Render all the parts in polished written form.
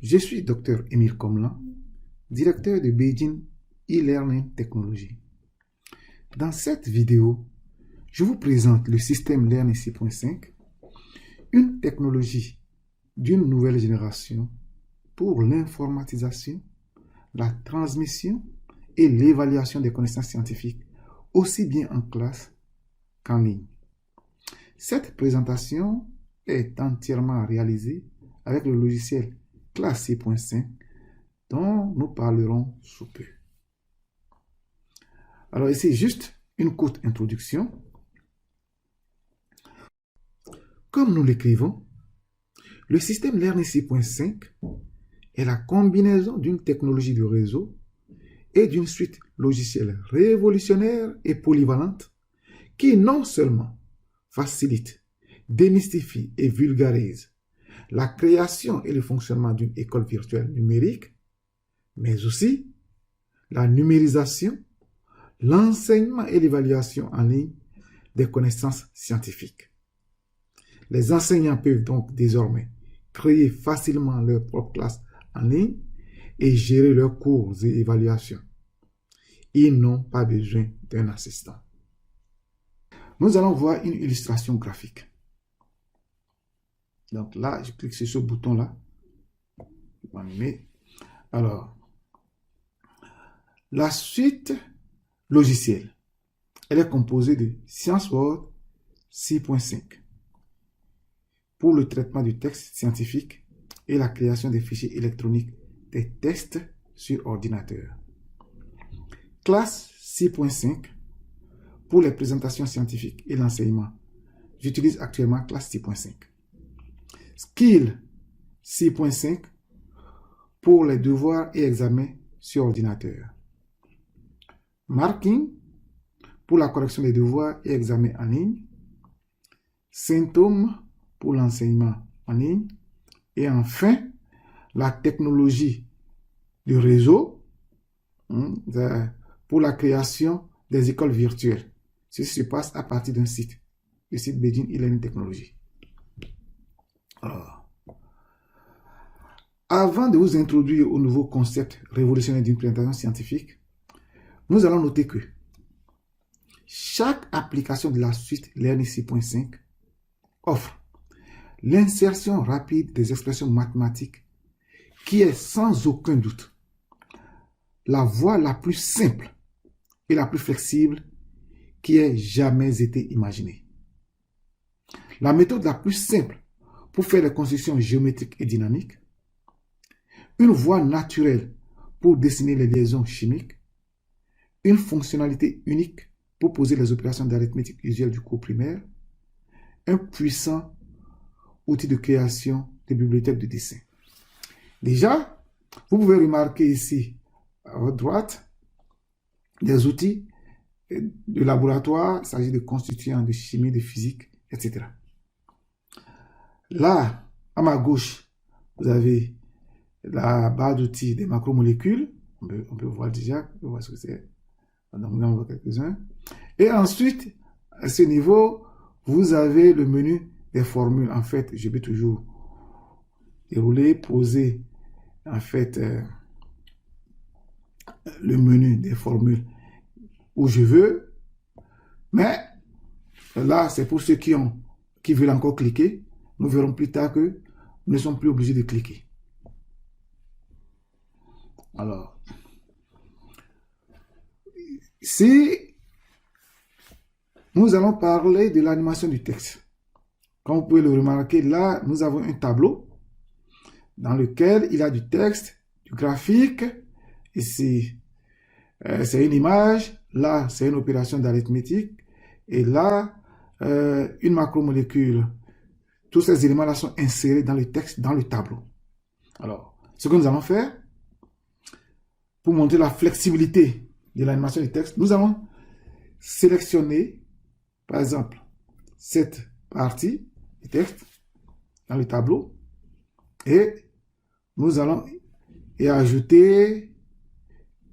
Je suis Dr Émile Comlan, directeur de Beijing e-Learning Technology. Dans cette vidéo, je vous présente le système Learning 6.5, une technologie d'une nouvelle génération pour l'informatisation, la transmission et l'évaluation des connaissances scientifiques, aussi bien en classe qu'en ligne. Cette présentation est entièrement réalisée avec le logiciel Class 6.5 dont nous parlerons sous peu. Alors ici, juste une courte introduction. Comme nous l'écrivons, le système Learning 6.5 est la combinaison d'une technologie de réseau et d'une suite logicielle révolutionnaire et polyvalente qui non seulement facilite, démystifie et vulgarise la création et le fonctionnement d'une école virtuelle numérique, mais aussi la numérisation, l'enseignement et l'évaluation en ligne des connaissances scientifiques. Les enseignants peuvent donc désormais créer facilement leur propre classe en ligne et gérer leurs cours et évaluations. Ils n'ont pas besoin d'un assistant. Nous allons voir une illustration graphique. Donc là, je clique sur ce bouton-là. Alors, la suite logicielle, elle est composée de ScienceWord 6.5 pour le traitement du texte scientifique et la création des fichiers électroniques des tests sur ordinateur. Class 6.5 pour les présentations scientifiques et l'enseignement. J'utilise actuellement Class 6.5. Skill 6.5 pour les devoirs et examens sur ordinateur. Marking pour la correction des devoirs et examens en ligne. Symptômes pour l'enseignement en ligne. Et enfin, la technologie du réseau pour la création des écoles virtuelles. Ceci se passe à partir d'un site, le site Beijing e-Learning Technology. Alors, avant de vous introduire au nouveau concept révolutionnaire d'une présentation scientifique, nous allons noter que chaque application de la suite Learning 6.5 offre l'insertion rapide des expressions mathématiques qui est sans aucun doute la voie la plus simple et la plus flexible qui ait jamais été imaginée. La méthode la plus simple pour faire les constructions géométriques et dynamiques, une voie naturelle pour dessiner les liaisons chimiques, une fonctionnalité unique pour poser les opérations d'arithmétique usuelles du cours primaire, un puissant outil de création de bibliothèques de dessin. Déjà, vous pouvez remarquer ici à votre droite des outils de laboratoire, il s'agit de constituants de chimie, de physique, etc. Là, à ma gauche, vous avez la barre d'outils des macromolécules. On peut voir déjà, on va voir ce que c'est. On en voit quelques-uns. Et ensuite, à ce niveau, vous avez le menu des formules. En fait, je vais toujours dérouler, poser, en fait, le menu des formules où je veux. Mais là, c'est pour ceux qui veulent encore cliquer. Nous verrons plus tard que nous ne sommes plus obligés de cliquer. Alors, ici, nous allons parler de l'animation du texte. Comme vous pouvez le remarquer, là, nous avons un tableau dans lequel il y a du texte, du graphique. Ici, c'est une image. Là, c'est une opération d'arithmétique. Et là, une macromolécule. Tous ces éléments-là sont insérés dans le texte, dans le tableau. Alors, ce que nous allons faire, pour montrer la flexibilité de l'animation du texte, nous allons sélectionner, par exemple, cette partie du texte dans le tableau et nous allons y ajouter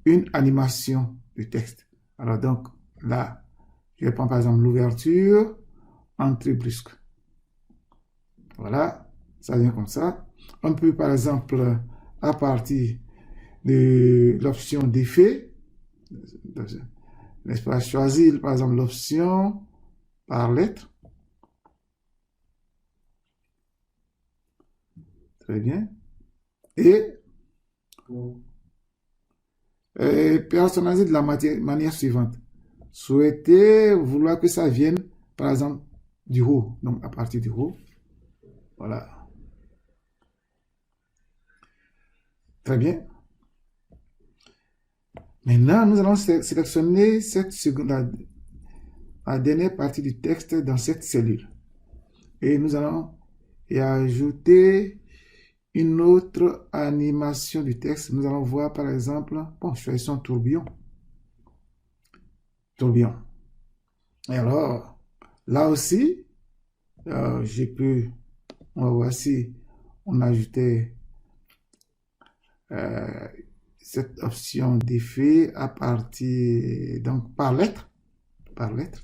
une animation du texte. Alors donc, là, je vais prendre par exemple l'ouverture, entrée brusque. Voilà, ça vient comme ça. On peut par exemple à partir de l'option d'effet, n'est-ce pas, choisir par exemple l'option par lettre. Très bien. Et personnaliser de la manière suivante. Souhaitez vouloir que ça vienne, par exemple, du haut. Donc, à partir du haut. Voilà. Très bien. Maintenant, nous allons sélectionner cette seconde, la dernière partie du texte dans cette cellule. Et nous allons y ajouter une autre animation du texte. Nous allons voir par exemple, bon, choisissons tourbillon. Tourbillon. Et alors, là aussi, j'ai pu, on va voir si on ajoutait cette option d'effet à partir, donc par lettre,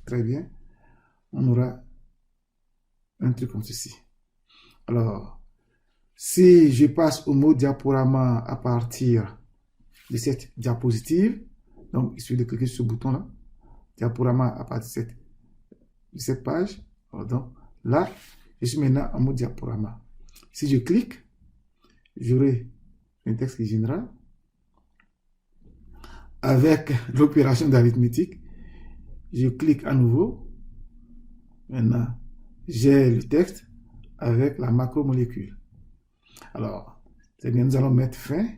très bien. On aura un truc comme ceci. Alors, si je passe au mode diaporama à partir de cette diapositive, donc il suffit de cliquer sur ce bouton-là, diaporama à partir de cette page. Alors, donc là, je suis maintenant en mode diaporama. Si je clique, j'aurai un texte qui viendra avec l'opération d'arithmétique. Je clique à nouveau. Maintenant, j'ai le texte avec la macromolécule. Alors, c'est bien, nous allons mettre fin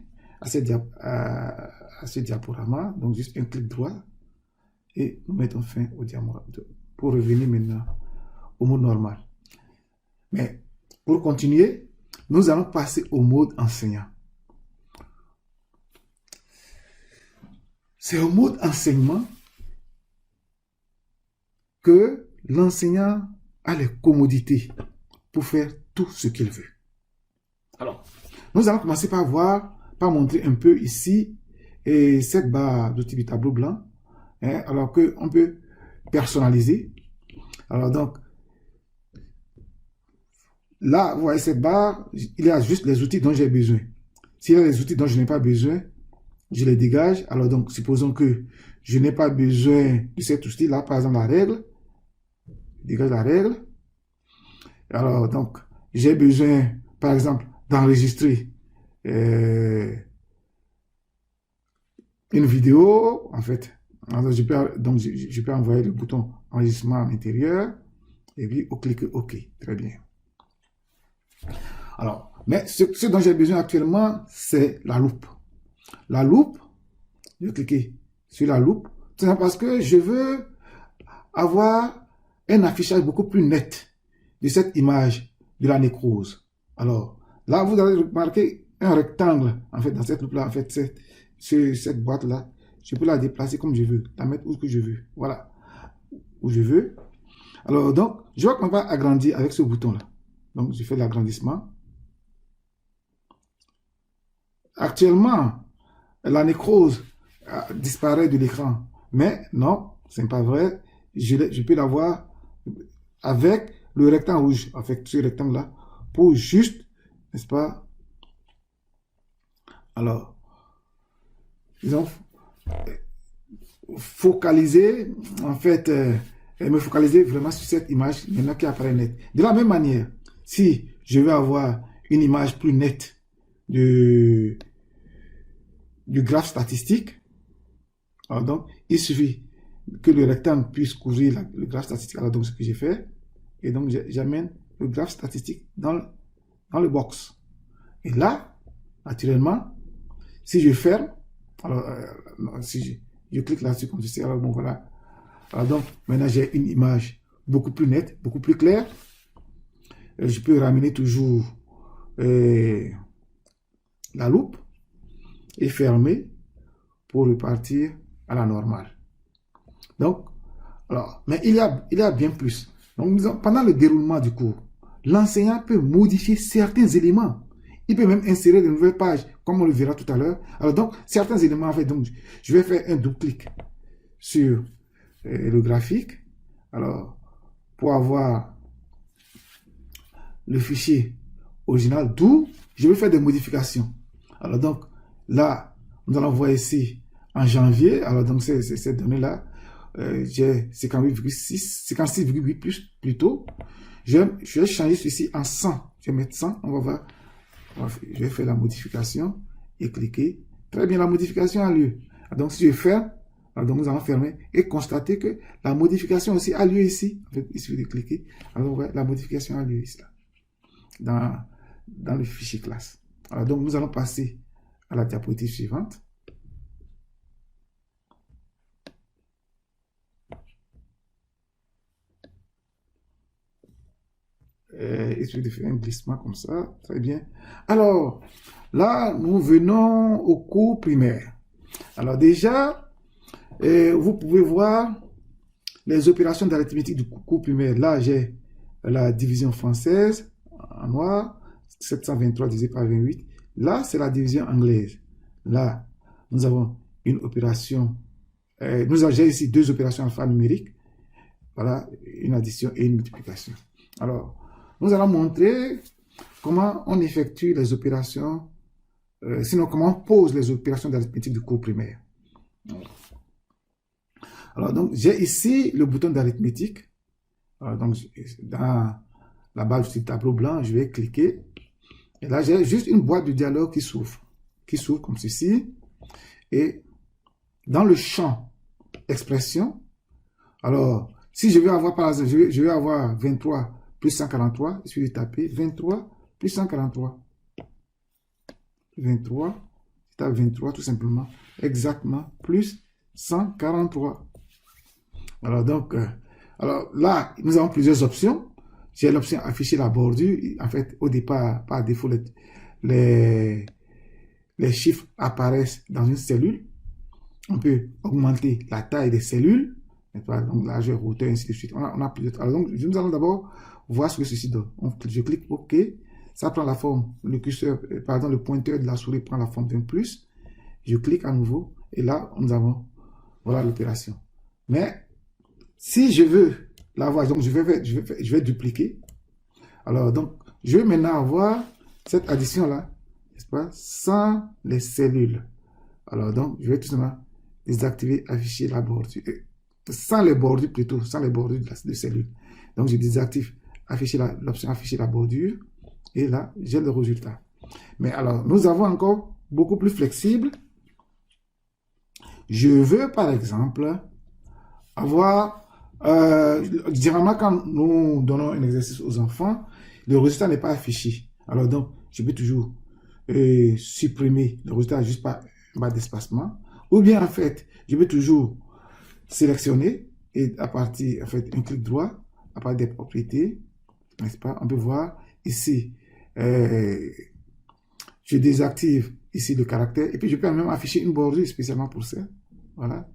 à ce diaporama. Donc, juste un clic droit et nous mettons fin au diaporama pour revenir maintenant au mode normal. Mais pour continuer, nous allons passer au mode enseignant. C'est au mode enseignement que l'enseignant a les commodités pour faire tout ce qu'il veut. Alors, nous allons commencer par montrer un peu ici cette barre de type tableau blanc, hein, alors qu'on peut personnaliser. Alors donc, là, vous voyez cette barre, il y a juste les outils dont j'ai besoin. S'il y a des outils dont je n'ai pas besoin, je les dégage. Alors donc, supposons que je n'ai pas besoin de cet outil-là, par exemple la règle. Je dégage la règle. Alors donc, j'ai besoin, par exemple, d'enregistrer une vidéo, en fait. Alors, je peux envoyer le bouton enregistrement à l'intérieur et puis cliquer OK. Très bien. Alors, mais ce dont j'ai besoin actuellement, c'est la loupe. La loupe, je vais cliquer sur la loupe, tout simplement parce que je veux avoir un affichage beaucoup plus net de cette image de la nécrose. Alors, là, vous allez remarquer un rectangle, en fait, dans cette loupe-là, en fait, cette boîte-là, je peux la déplacer comme je veux, la mettre où que je veux. Voilà, où je veux. Alors, donc, je vois qu'on va agrandir avec ce bouton-là. Donc, je fais l'agrandissement. Actuellement, la nécrose disparaît de l'écran. Mais non, ce n'est pas vrai. Je peux l'avoir avec le rectangle rouge, avec ce rectangle-là, pour juste, n'est-ce pas? Alors, disons, focaliser, en fait, me focaliser vraiment sur cette image maintenant qui apparaît nette. De la même manière, si je veux avoir une image plus nette du graphe statistique, alors donc, il suffit que le rectangle puisse couvrir le graphe statistique. Alors donc, ce que j'ai fait, et donc j'amène le graphe statistique dans le box. Et là, naturellement, si je ferme, alors si je clique là-dessus comme ceci, alors bon voilà. Alors donc, maintenant j'ai une image beaucoup plus nette, beaucoup plus claire. Je peux ramener toujours la loupe et fermer pour repartir à la normale. Donc, alors, mais il y a bien plus. Donc, pendant le déroulement du cours, l'enseignant peut modifier certains éléments. Il peut même insérer de nouvelles pages, comme on le verra tout à l'heure. Alors donc, certains éléments, en fait, donc, je vais faire un double clic sur le graphique. Alors, pour avoir le fichier original, d'où je vais faire des modifications. Alors donc, là, nous allons voir ici en janvier. Alors donc, cette donnée-là, j'ai 58,6, 56,8 plus plutôt. Je vais changer ceci en 100. Je vais mettre 100. On va voir. Je vais faire la modification et cliquer. Très bien, la modification a lieu. Donc, si je ferme, donc nous allons fermer et constater que la modification aussi a lieu ici. En fait, il suffit de cliquer. Alors, ouais, la modification a lieu ici, là, dans le fichier classe. Alors, donc, nous allons passer à la diapositive suivante. Il suffit de faire un glissement comme ça. Très bien. Alors, là, nous venons au cours primaire. Alors déjà, vous pouvez voir les opérations d'arithmétique du cours primaire. Là, j'ai la division française en noir, 723 divisé par 28. Là, c'est la division anglaise. Là, nous avons une opération. J'ai ici deux opérations alphanumériques. Voilà, une addition et une multiplication. Alors, nous allons montrer comment on effectue les opérations, sinon comment on pose les opérations d'arithmétique du cours primaire. Alors, donc, j'ai ici le bouton d'arithmétique. Donc, dans la barre du tableau blanc, je vais cliquer. Et là, j'ai juste une boîte de dialogue qui s'ouvre comme ceci. Et dans le champ expression, alors, si je veux avoir, par exemple, je vais avoir 23 plus 143, il suffit de taper 23 plus 143. 23, je tape 23 tout simplement, exactement, plus 143. Alors donc, alors là, nous avons plusieurs options. J'ai l'option afficher la bordure. En fait, au départ, par défaut, les chiffres apparaissent dans une cellule. On peut augmenter la taille des cellules. Donc, largeur, hauteur, ainsi de suite. On a plusieurs. Alors donc, nous allons d'abord voir ce que ceci donne. Je clique OK. Ça prend la forme, le curseur, pardon, le pointeur de la souris prend la forme d'un plus. Je clique à nouveau. Et là, nous avons, voilà l'opération. Mais, si je veux l'avoir, donc je vais dupliquer. Alors, donc, je vais maintenant avoir cette addition-là, n'est-ce pas, sans les cellules. Alors, donc, je vais tout simplement désactiver, afficher la bordure. Sans les bordures plutôt, sans les bordures de cellules. Donc, je désactive l'option afficher la bordure. Et là, j'ai le résultat. Mais alors, nous avons encore beaucoup plus flexible. Je veux, par exemple, avoir, généralement, quand nous donnons un exercice aux enfants, le résultat n'est pas affiché. Alors, donc, je peux toujours supprimer le résultat juste par d'espacement. Ou bien, en fait, je peux toujours sélectionner et à partir, en fait, un clic droit, à partir des propriétés, n'est-ce pas? On peut voir ici, je désactive ici le caractère et puis je peux même afficher une bordure spécialement pour ça. Voilà.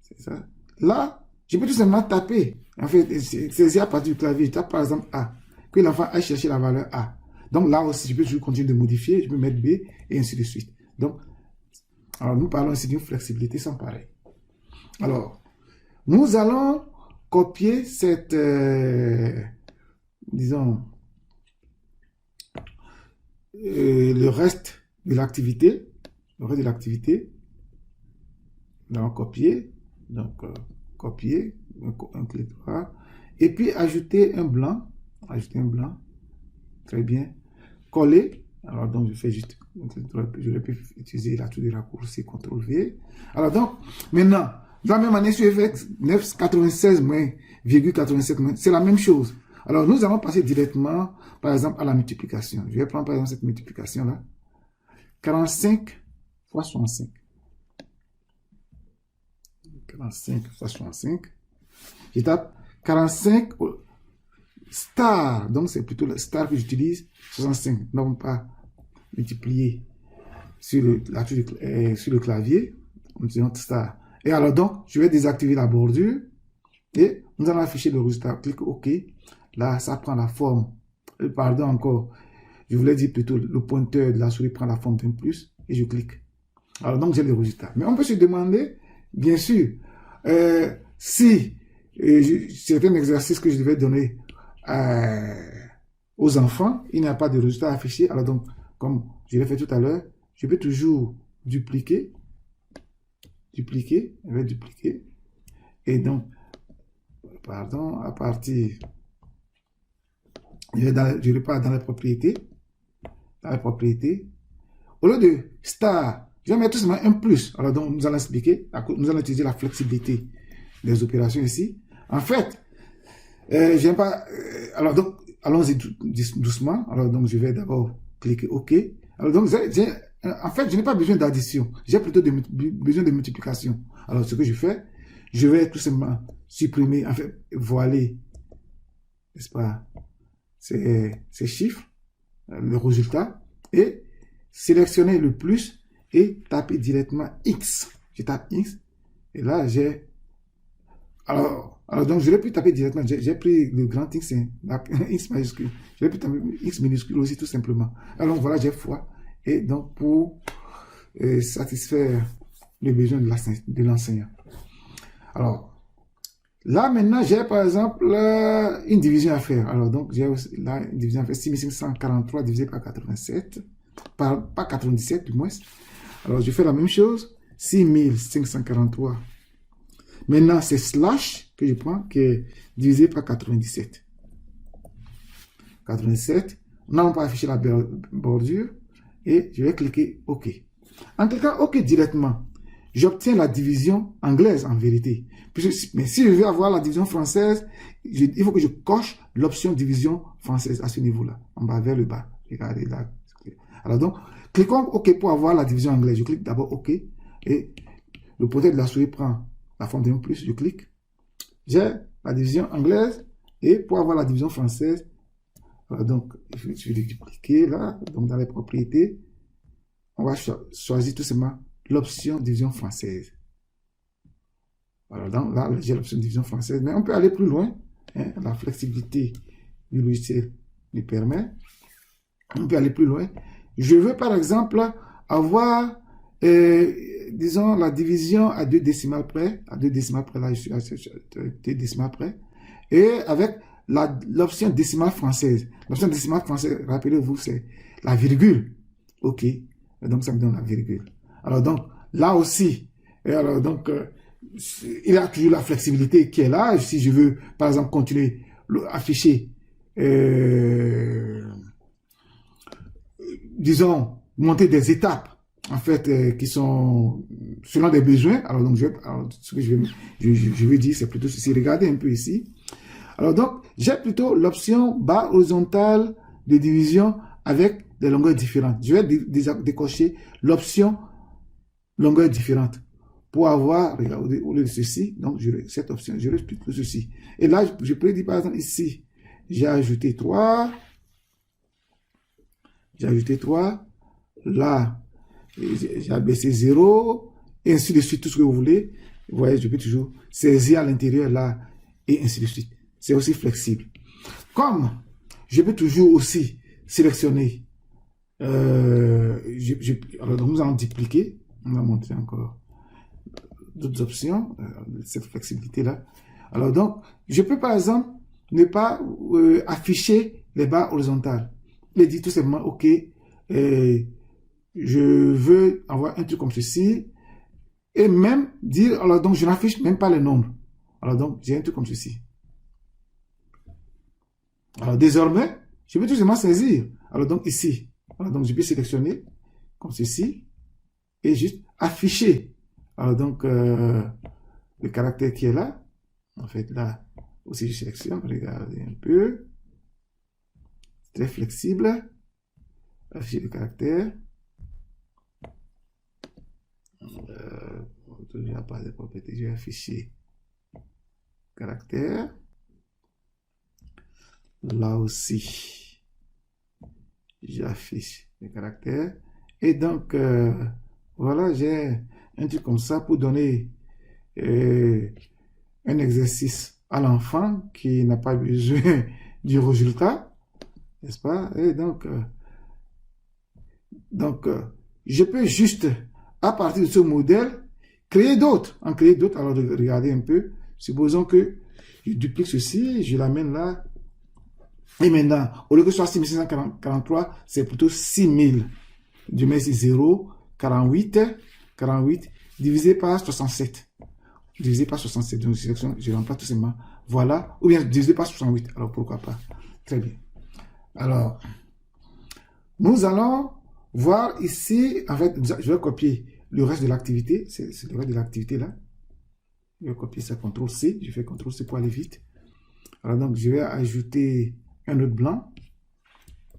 C'est ça. Là, je peux tout simplement taper. En fait, c'est à partir du clavier. Je tape par exemple A. Que l'enfant aille chercher la valeur A. Donc là aussi, je peux toujours continuer de modifier. Je peux mettre B et ainsi de suite. Donc, alors nous parlons ici d'une flexibilité sans pareil. Alors, nous allons copier cette, disons, le reste de l'activité. Le reste de l'activité. Nous allons copier. Donc, copier, un clic droit. Et puis, ajouter un blanc. Ajouter un blanc. Très bien. Coller. Alors, donc, je fais juste un clic droit. Je vais utiliser la touche de raccourci, CTRL V. Alors, donc, maintenant, de la même manière, sur FX 996 virgule 87, c'est la même chose. Alors, nous allons passer directement, par exemple, à la multiplication. Je vais prendre, par exemple, cette multiplication-là. 45 fois 65. 45 fois 65. Je tape 45 star. Donc, c'est plutôt le star que j'utilise. 65. Non pas multiplier sur le clavier. On dit star. Et alors, donc, je vais désactiver la bordure. Et nous allons afficher le résultat. Clique OK. Là, ça prend la forme. Pardon encore. Je voulais dire plutôt le pointeur de la souris prend la forme d'un plus. Et je clique. Alors, donc, j'ai le résultat. Mais on peut se demander, bien sûr, si c'est un exercice que je devais donner aux enfants, il n'y a pas de résultat affiché. Alors, donc, comme je l'ai fait tout à l'heure, je peux toujours dupliquer, je vais dupliquer, et donc, pardon, à partir, je repars dans les propriétés, au lieu de star, je vais mettre tout simplement un plus. Alors donc, nous allons expliquer, nous allons utiliser la flexibilité des opérations ici. En fait, j'aime pas, alors donc, allons-y doucement. Alors donc, je vais d'abord cliquer OK. Alors donc, en fait, je n'ai pas besoin d'addition. J'ai plutôt besoin de multiplication. Alors, ce que je fais, je vais tout simplement supprimer, en fait, voiler, n'est-ce pas, ces chiffres, le résultat, et sélectionner le plus et taper directement X. Je tape X, et là, j'ai... Alors donc, je l'ai pu taper directement. J'ai pris le grand X, X majuscule. Je l'ai pu taper X minuscule aussi, tout simplement. Alors voilà, j'ai fois. Et donc, pour satisfaire les besoins de l'enseignant. Alors, là, maintenant, j'ai par exemple une division à faire. Alors, donc, j'ai là une division à faire. 6543 divisé par 87. Pas 97, du moins. Alors, je fais la même chose. 6543. Maintenant, c'est slash que je prends, qui est divisé par 97. 97. Nous n'allons pas afficher la bordure. Et je vais cliquer OK. En cliquant OK directement, j'obtiens la division anglaise en vérité. Mais si je veux avoir la division française, il faut que je coche l'option division française à ce niveau-là, en bas vers le bas. Regardez là. Alors donc, cliquons OK pour avoir la division anglaise. Je clique d'abord OK et le pointeur de la souris prend la forme d'un plus. Je clique. J'ai la division anglaise et pour avoir la division française, voilà, donc je vais dupliquer là, donc dans les propriétés, on va choisir tout simplement l'option division française. Voilà, donc là, j'ai l'option division française, mais on peut aller plus loin. Hein, la flexibilité du logiciel nous permet. On peut aller plus loin. Je veux par exemple avoir, disons, la division à 2 décimales près. À 2 décimales près, là, je suis à 2 décimales près. Et avec l'option décimale française. L'option décimale française, rappelez-vous, c'est la virgule. OK. Et donc, ça me donne la virgule. Alors, donc, là aussi, et alors, donc, il y a toujours la flexibilité qui est là. Si je veux, par exemple, continuer à afficher, disons, monter des étapes, en fait, qui sont selon des besoins. Alors, donc, ce que je veux dire, c'est plutôt ceci. Regardez un peu ici. Alors donc, j'ai plutôt l'option barre horizontale de division avec des longueurs différentes. Je vais décocher l'option longueur différente pour avoir, regardez, au lieu de ceci, donc cette option, je reste plutôt ceci. Et là, je peux dire par exemple ici, j'ai ajouté 3. J'ai ajouté 3. Là, j'ai abaissé 0. Et ainsi de suite, tout ce que vous voulez. Vous voyez, je peux toujours saisir à l'intérieur là et ainsi de suite. C'est aussi flexible. Comme je peux toujours aussi sélectionner, alors donc nous allons dupliquer, on va montrer encore d'autres options, cette flexibilité-là. Alors donc, je peux par exemple ne pas afficher les barres horizontales. Il dit tout simplement, OK, je veux avoir un truc comme ceci, et même dire, alors donc je n'affiche même pas les nombres. Alors donc, j'ai un truc comme ceci. Alors désormais, je peux tout simplement saisir. Alors donc ici, alors donc je peux sélectionner comme ceci et juste afficher. Alors donc le caractère qui est là, en fait là aussi je sélectionne, regardez un peu, très flexible, afficher le caractère. Il n'y a pas de propriété, je vais afficher caractère. Là aussi, j'affiche les caractères. Et donc, voilà, j'ai un truc comme ça pour donner un exercice à l'enfant qui n'a pas besoin du résultat, n'est-ce pas? Et donc, je peux juste, à partir de ce modèle, créer d'autres. En créer d'autres, alors regardez un peu. Supposons que je duplique ceci, je l'amène là. Et maintenant, au lieu que ce soit 6543, c'est plutôt 6000. Je mets ici 0, 48, divisé par 67. Divisé par 67. Donc, je remplace tout simplement. Voilà. Ou bien divisé par 68. Alors, pourquoi pas? Très bien. Alors, nous allons voir ici, en fait, je vais copier le reste de l'activité. C'est le reste de l'activité là. Je vais copier ça, CTRL-C. Je fais CTRL-C pour aller vite. Alors, donc, je vais ajouter un autre blanc.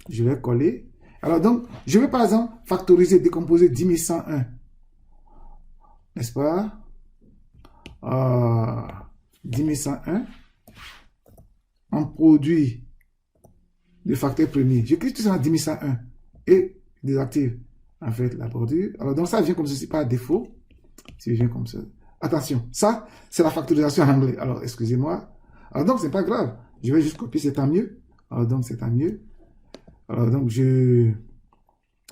Je vais coller. Alors, donc, je vais par exemple factoriser, décomposer 10101. N'est-ce pas? 10101 en produit de facteur premier. Je clique tout ça dans 10101 et désactive en fait la bordure. Alors, donc, ça vient comme ceci par défaut. Ça vient comme ça. Attention, ça, c'est la factorisation en anglais. Alors, excusez-moi. Alors, donc, c'est pas grave. Je vais juste copier, c'est tant mieux. Alors, donc, c'est tant mieux. Alors, donc, je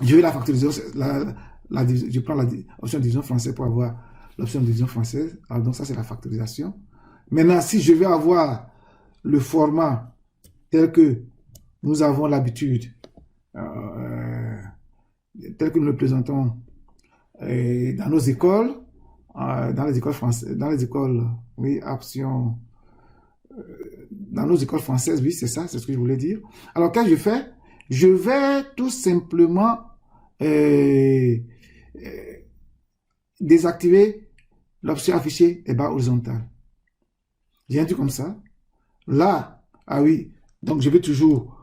vais la factoriser. Je prends l'option de division française pour avoir l'option de division française. Alors, donc, ça, c'est la factorisation. Maintenant, si je veux avoir le format tel que nous avons l'habitude, tel que nous le présentons dans nos écoles, dans les écoles françaises, dans les écoles, oui, option, dans nos écoles françaises, oui, c'est ça, c'est ce que je voulais dire. Alors, qu'est-ce que je fais? Je vais tout simplement désactiver l'option afficher les barres horizontales. J'ai un truc comme ça. Là, ah oui, donc je vais toujours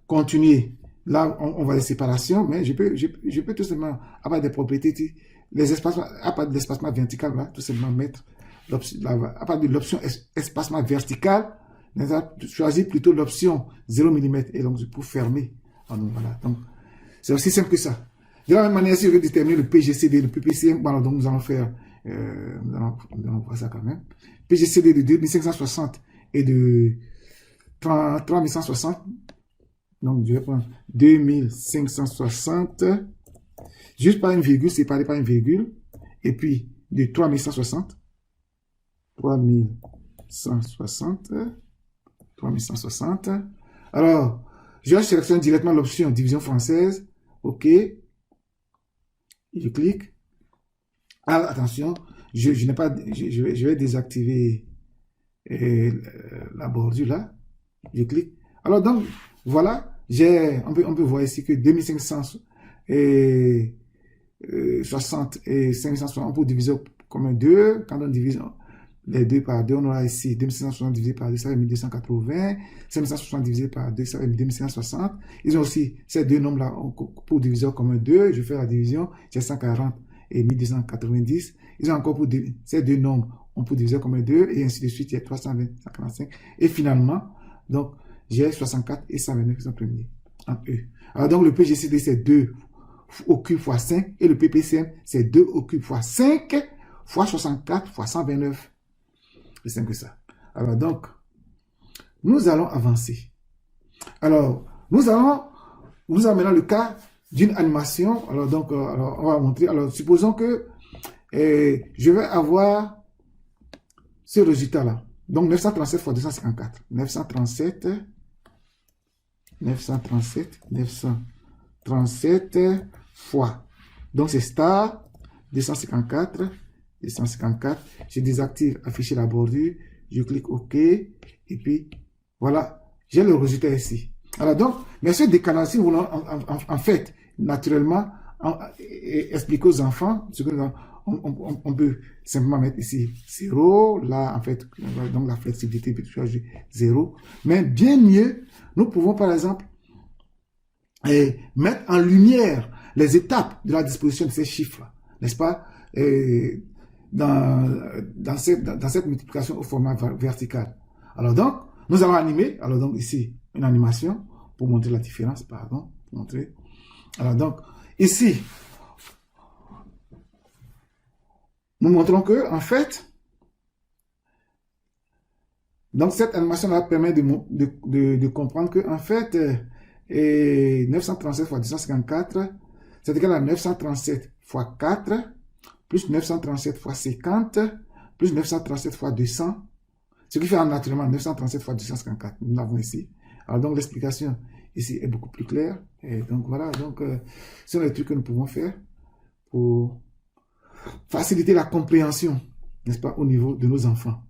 continuer. Là, on va les séparations, mais je peux tout simplement avoir des propriétés, les espacements, à part de l'espacement vertical, là, tout simplement mettre à part de l'option espacement vertical, choisir plutôt l'option 0 mm et donc pour fermer. Donc, voilà. Donc, c'est aussi simple que ça. De la même manière, si je veux déterminer le PGCD, le PPCM, voilà, donc nous allons faire, nous allons voir ça quand même. PGCD de 2560 et de 3160. Donc, je vais prendre 2560, juste par une virgule, séparé par une virgule, et puis de 3160. 3160. Alors, je sélectionne directement l'option division française. OK. Je clique. Alors, attention, je vais désactiver la bordure là. Je clique. Alors, donc, voilà. On peut voir ici que 2560 et 560, on peut diviser comme 2. Quand on divise les 2 par 2, on aura ici 2560 divisé par 2, ça fait 1280. 560 divisé par 2, ça fait 2560. Ils ont aussi ces deux nombres-là pour diviser comme 2. Je fais la division, j'ai 140 et 1290. Ils ont encore ces deux nombres, on peut diviser comme 2, et ainsi de suite, il y a 320, 145. Et finalement, donc, j'ai 64 et 129 qui sont premiers en E. Alors, donc, le PGCD, c'est 2 au cube fois 5, et le PPCM, c'est 2 au cube fois 5 fois 64 fois 129. C'est simple que ça. Alors, donc, nous allons avancer. Alors, nous avons maintenant le cas d'une animation. Alors, donc, alors, on va montrer. Alors, supposons que je vais avoir ce résultat-là. Donc, 937 fois 254. 937 fois. Donc, c'est star 254. Je désactive afficher la bordure. Je clique OK. Et puis, voilà. J'ai le résultat ici. Alors, donc, mais ce décalage, si vous voulez, en fait, naturellement, expliquer aux enfants, ce que on peut simplement mettre ici 0. Là, en fait, donc la flexibilité peut changer 0. Mais bien mieux, nous pouvons, par exemple, mettre en lumière les étapes de la disposition de ces chiffres, n'est-ce pas, dans cette multiplication au format vertical. Alors donc, nous allons animer, alors donc ici, une animation pour montrer la différence, pardon, pour montrer. Alors donc, ici, nous montrons que, en fait, donc cette animation-là permet de comprendre que, en fait, 937 fois 254, c'est égal à 937 fois 4, plus 937 fois 50, plus 937 fois 200, Ce qui fait naturellement 937 fois 254. Nous l'avons ici. Alors donc l'explication ici est beaucoup plus claire. Et donc voilà, donc ce sont les trucs que nous pouvons faire pour faciliter la compréhension, n'est-ce pas, au niveau de nos enfants.